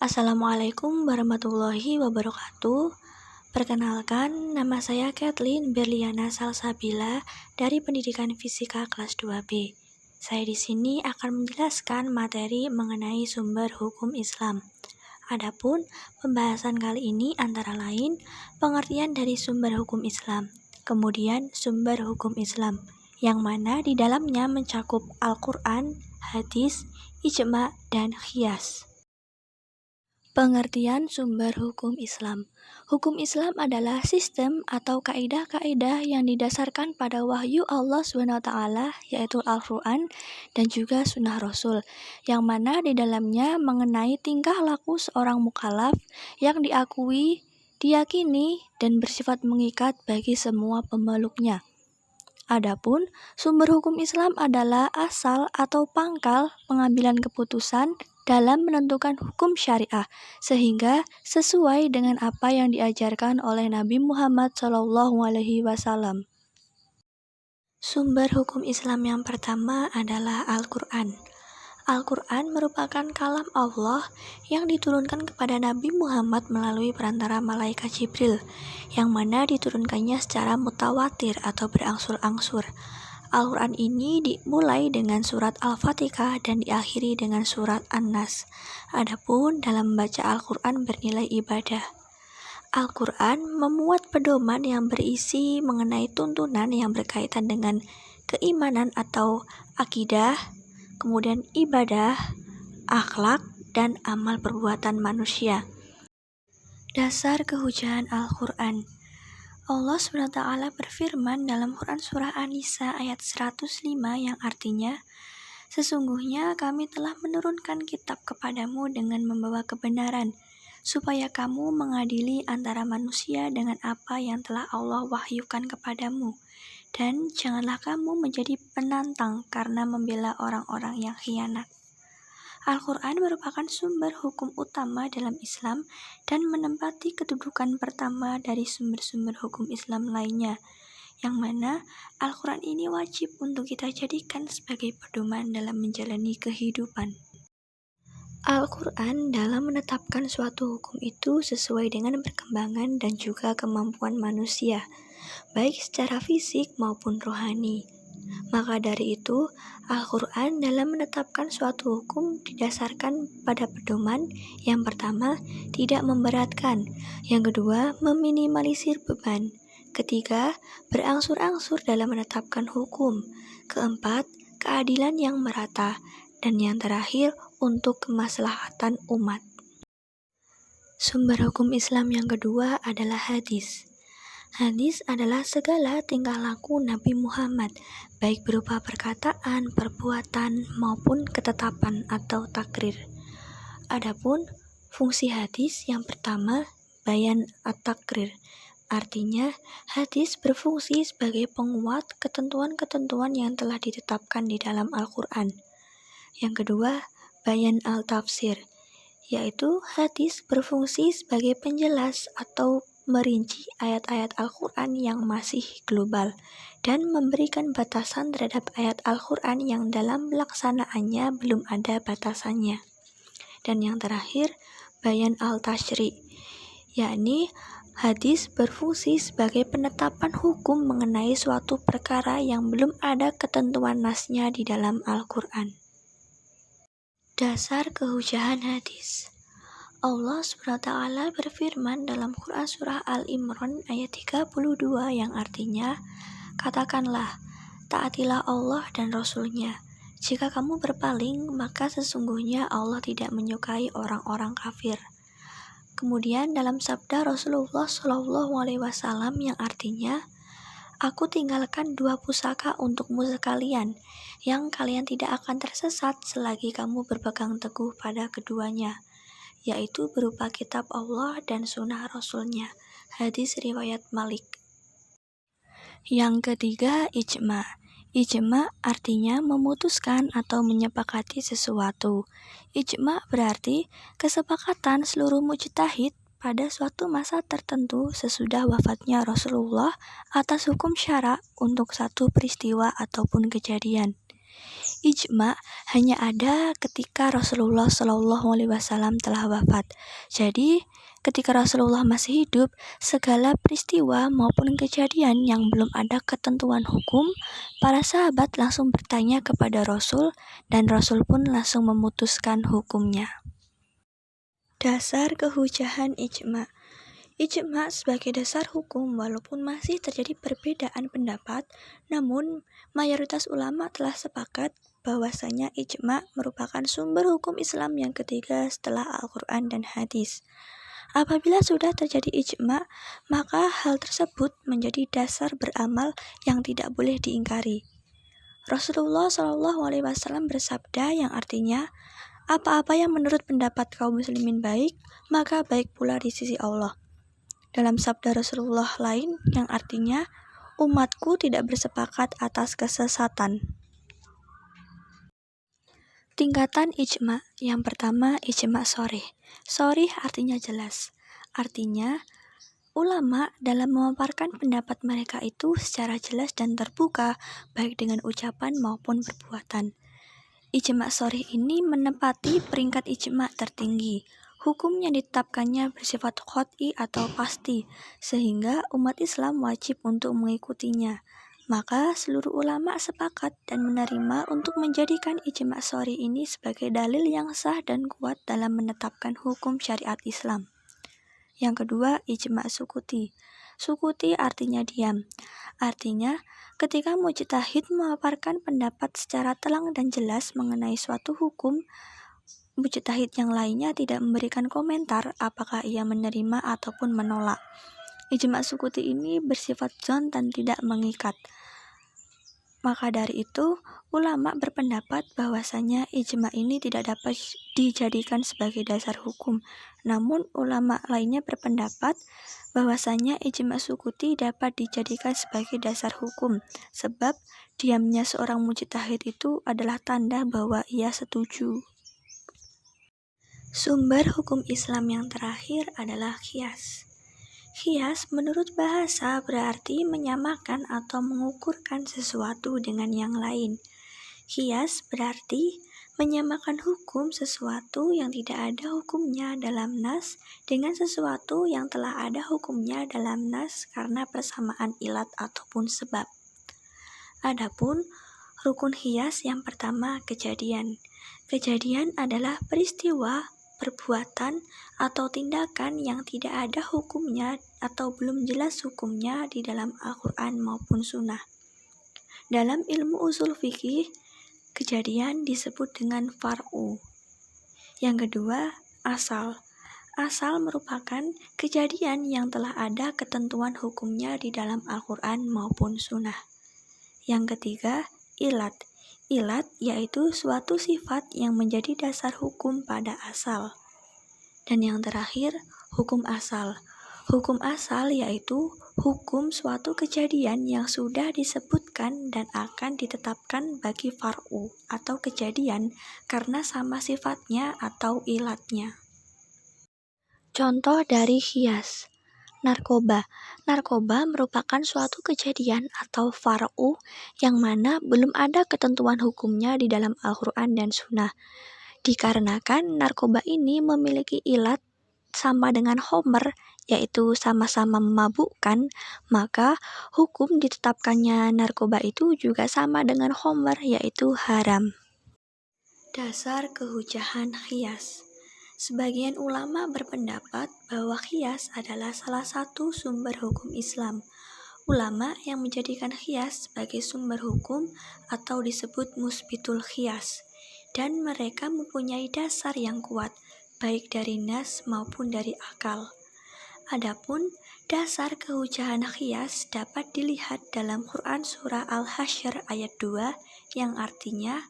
Assalamualaikum warahmatullahi wabarakatuh. Perkenalkan, nama saya Kathleen Berliana Salsabila dari Pendidikan Fisika kelas 2B. Saya di sini akan menjelaskan materi mengenai sumber hukum Islam. Adapun pembahasan kali ini antara lain pengertian dari sumber hukum Islam, kemudian sumber hukum Islam, yang mana di dalamnya mencakup Al-Quran, hadis, ijma, dan qiyas. Pengertian sumber hukum Islam. Hukum Islam adalah sistem atau kaidah-kaidah yang didasarkan pada wahyu Allah SWT, yaitu Al-Quran dan juga Sunnah Rasul, yang mana di dalamnya mengenai tingkah laku seorang mukallaf yang diakui, diyakini, dan bersifat mengikat bagi semua pemeluknya. Adapun sumber hukum Islam adalah asal atau pangkal pengambilan keputusan dalam menentukan hukum syariah, sehingga sesuai dengan apa yang diajarkan oleh Nabi Muhammad SAW. Sumber hukum Islam yang pertama adalah Al-Quran. Al-Quran merupakan kalam Allah yang diturunkan kepada Nabi Muhammad melalui perantara malaikat Jibril, yang mana diturunkannya secara mutawatir atau berangsur-angsur. Al-Quran ini dimulai dengan surat Al-Fatihah dan diakhiri dengan surat An-Nas. Adapun dalam membaca Al-Quran bernilai ibadah. Al-Quran memuat pedoman yang berisi mengenai tuntunan yang berkaitan dengan keimanan atau akidah, kemudian ibadah, akhlak, dan amal perbuatan manusia. Dasar kehujahan Al-Quran. Allah SWT berfirman dalam Quran Surah An-Nisa ayat 105 yang artinya, "Sesungguhnya kami telah menurunkan kitab kepadamu dengan membawa kebenaran, supaya kamu mengadili antara manusia dengan apa yang telah Allah wahyukan kepadamu. Dan janganlah kamu menjadi penantang karena membela orang-orang yang khianat." Al-Quran merupakan sumber hukum utama dalam Islam dan menempati kedudukan pertama dari sumber-sumber hukum Islam lainnya, yang mana Al-Quran ini wajib untuk kita jadikan sebagai pedoman dalam menjalani kehidupan. Al-Quran dalam menetapkan suatu hukum itu sesuai dengan perkembangan dan juga kemampuan manusia, baik secara fisik maupun rohani. Maka dari itu, Al-Quran dalam menetapkan suatu hukum didasarkan pada pedoman. Yang pertama, tidak memberatkan. Yang kedua, meminimalisir beban. Ketiga, berangsur-angsur dalam menetapkan hukum. Keempat, keadilan yang merata. Dan yang terakhir, untuk kemaslahatan umat. Sumber hukum Islam yang kedua adalah hadis. Hadis adalah segala tingkah laku Nabi Muhammad, baik berupa perkataan, perbuatan, maupun ketetapan atau takrir. Adapun fungsi hadis yang pertama, bayan at-takrir. Artinya, hadis berfungsi sebagai penguat ketentuan-ketentuan yang telah ditetapkan di dalam Al-Quran. Yang kedua, bayan al-tafsir, yaitu hadis berfungsi sebagai penjelas atau merinci ayat-ayat Al-Quran yang masih global dan memberikan batasan terhadap ayat Al-Quran yang dalam pelaksanaannya belum ada batasannya. Dan yang terakhir, bayan al-tashri', yakni hadis berfungsi sebagai penetapan hukum mengenai suatu perkara yang belum ada ketentuan nasnya di dalam Al-Quran. Dasar kehujahan hadis. Allah SWT berfirman dalam Quran Surah Al-Imran ayat 32 yang artinya, "Katakanlah, taatilah Allah dan Rasul-Nya. Jika kamu berpaling, maka sesungguhnya Allah tidak menyukai orang-orang kafir." Kemudian dalam sabda Rasulullah SAW yang artinya, "Aku tinggalkan 2 pusaka untukmu sekalian, yang kalian tidak akan tersesat selagi kamu berpegang teguh pada keduanya, yaitu berupa kitab Allah dan sunnah Rasul-Nya." Hadis riwayat Malik. Yang ketiga, ijma. Ijma artinya memutuskan atau menyepakati sesuatu. Ijma berarti kesepakatan seluruh mujtahid pada suatu masa tertentu sesudah wafatnya Rasulullah atas hukum syara untuk satu peristiwa ataupun kejadian. Ijma hanya ada ketika Rasulullah SAW telah wafat. Jadi, ketika Rasulullah masih hidup, segala peristiwa maupun kejadian yang belum ada ketentuan hukum, para sahabat langsung bertanya kepada Rasul, dan Rasul pun langsung memutuskan hukumnya. Dasar kehujahan ijma. Ijma sebagai dasar hukum walaupun masih terjadi perbedaan pendapat, namun mayoritas ulama telah sepakat bahwasanya ijma merupakan sumber hukum Islam yang ketiga setelah Al-Quran dan hadis. Apabila sudah terjadi ijma, maka hal tersebut menjadi dasar beramal yang tidak boleh diingkari. Rasulullah SAW bersabda yang artinya, apa-apa yang menurut pendapat kaum muslimin baik, maka baik pula di sisi Allah. Dalam sabda Rasulullah lain yang artinya, umatku tidak bersepakat atas kesesatan. Tingkatan ijma. Yang pertama, ijma shorih. Shorih artinya jelas. Artinya, ulama dalam memaparkan pendapat mereka itu secara jelas dan terbuka, baik dengan ucapan maupun perbuatan. Ijma shorih ini menempati peringkat ijma tertinggi. Hukum yang ditetapkannya bersifat qat'i atau pasti, sehingga umat Islam wajib untuk mengikutinya. Maka seluruh ulama sepakat dan menerima untuk menjadikan ijma shorih ini sebagai dalil yang sah dan kuat dalam menetapkan hukum syariat Islam. Yang kedua, ijma sukuti. Sukuti artinya diam. Artinya, ketika mujtahid memaparkan pendapat secara terang dan jelas mengenai suatu hukum, mujtahid yang lainnya tidak memberikan komentar apakah ia menerima ataupun menolak. Ijma sukuti ini bersifat dzon dan tidak mengikat. Maka dari itu, ulama berpendapat bahwasanya ijma ini tidak dapat dijadikan sebagai dasar hukum. Namun, ulama lainnya berpendapat bahwasanya ijma sukuti dapat dijadikan sebagai dasar hukum, sebab diamnya seorang mujtahid itu adalah tanda bahwa ia setuju. Sumber hukum Islam yang terakhir adalah qiyas. Qiyas menurut bahasa berarti menyamakan atau mengukurkan sesuatu dengan yang lain. Qiyas berarti menyamakan hukum sesuatu yang tidak ada hukumnya dalam nas dengan sesuatu yang telah ada hukumnya dalam nas karena persamaan ilat ataupun sebab. Adapun rukun qiyas yang pertama kejadian. Kejadian adalah peristiwa, perbuatan, atau tindakan yang tidak ada hukumnya atau belum jelas hukumnya di dalam Al-Quran maupun Sunnah. Dalam ilmu usul fikih, kejadian disebut dengan far'u. Yang kedua, asal. Asal merupakan kejadian yang telah ada ketentuan hukumnya di dalam Al-Quran maupun Sunnah. Yang ketiga, ilat. Ilat yaitu suatu sifat yang menjadi dasar hukum pada asal. Dan yang terakhir, hukum asal. Hukum asal yaitu hukum suatu kejadian yang sudah disebutkan dan akan ditetapkan bagi far'u atau kejadian karena sama sifatnya atau ilatnya. Contoh dari qiyas. Narkoba. Narkoba merupakan suatu kejadian atau far'u yang mana belum ada ketentuan hukumnya di dalam Al-Quran dan Sunnah. Dikarenakan narkoba ini memiliki ilat sama dengan homer, yaitu sama-sama memabukkan, maka hukum ditetapkannya narkoba itu juga sama dengan homer, yaitu haram. Dasar kehujahan qiyas. Sebagian ulama berpendapat bahwa qiyas adalah salah satu sumber hukum Islam. Ulama yang menjadikan qiyas sebagai sumber hukum atau disebut musbitul qiyas, dan mereka mempunyai dasar yang kuat, baik dari nas maupun dari akal. Adapun dasar kehujahan qiyas dapat dilihat dalam Quran surah Al-Hasyr ayat 2 yang artinya,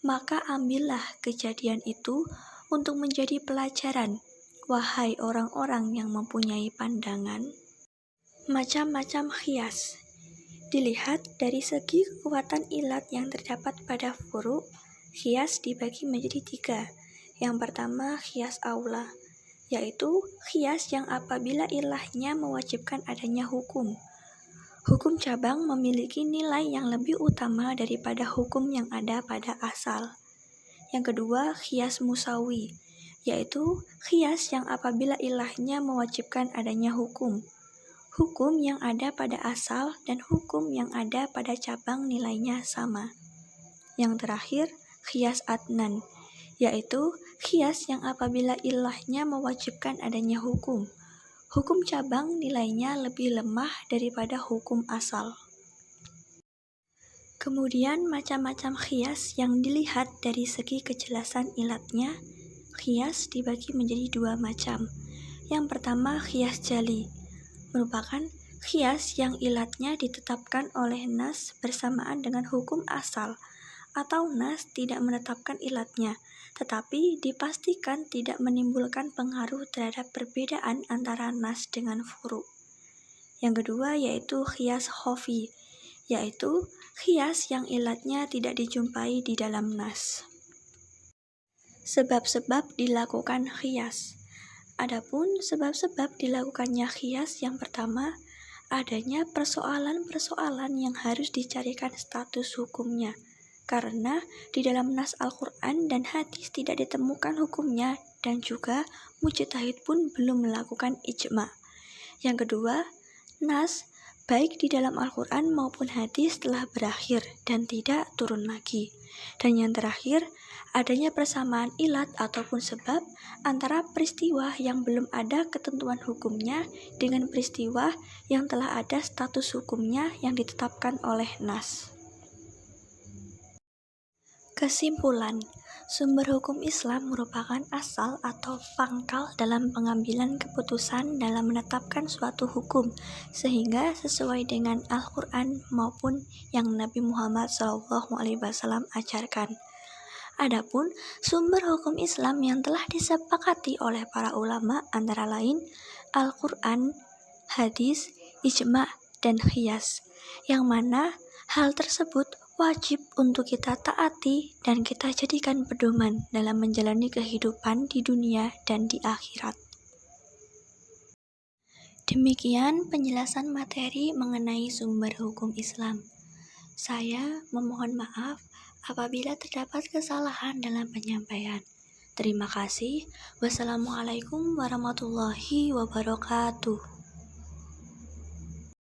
maka ambillah kejadian itu untuk menjadi pelajaran, wahai orang-orang yang mempunyai pandangan. Macam-macam qiyas. Dilihat dari segi kekuatan ilat yang terdapat pada furu', qiyas dibagi menjadi 3. Yang pertama, qiyas aula, yaitu qiyas yang apabila ilahnya mewajibkan adanya hukum. Hukum cabang memiliki nilai yang lebih utama daripada hukum yang ada pada asal. Yang kedua, qiyas musawi, yaitu qiyas yang apabila ilahnya mewajibkan adanya hukum. Hukum yang ada pada asal dan hukum yang ada pada cabang nilainya sama. Yang terakhir, qiyas adnan, yaitu qiyas yang apabila ilahnya mewajibkan adanya hukum. Hukum cabang nilainya lebih lemah daripada hukum asal. Kemudian macam-macam qiyas yang dilihat dari segi kejelasan ilatnya. Qiyas dibagi menjadi dua macam. Yang pertama, qiyas jali, merupakan qiyas yang ilatnya ditetapkan oleh nas bersamaan dengan hukum asal, atau nas tidak menetapkan ilatnya, tetapi dipastikan tidak menimbulkan pengaruh terhadap perbedaan antara nas dengan furu'. Yang kedua yaitu qiyas khofi, yaitu qiyas yang ilatnya tidak dijumpai di dalam nas. Sebab-sebab dilakukan qiyas. Adapun sebab-sebab dilakukannya qiyas, yang pertama, adanya persoalan-persoalan yang harus dicarikan status hukumnya, karena di dalam nas Al-Quran dan hadis tidak ditemukan hukumnya, dan juga mujtahid pun belum melakukan ijma'. Yang kedua, nas baik di dalam Al-Quran maupun hadis telah berakhir dan tidak turun lagi. Dan yang terakhir, adanya persamaan ilat ataupun sebab antara peristiwa yang belum ada ketentuan hukumnya dengan peristiwa yang telah ada status hukumnya yang ditetapkan oleh nas. Kesimpulan, sumber hukum Islam merupakan asal atau pangkal dalam pengambilan keputusan dalam menetapkan suatu hukum, sehingga sesuai dengan Al-Quran maupun yang Nabi Muhammad SAW ajarkan. Adapun sumber hukum Islam yang telah disepakati oleh para ulama antara lain Al-Quran, hadis, ijma', dan qiyas, yang mana hal tersebut wajib untuk kita taati dan kita jadikan pedoman dalam menjalani kehidupan di dunia dan di akhirat. Demikian penjelasan materi mengenai sumber hukum Islam. Saya memohon maaf apabila terdapat kesalahan dalam penyampaian. Terima kasih. Wassalamualaikum warahmatullahi wabarakatuh.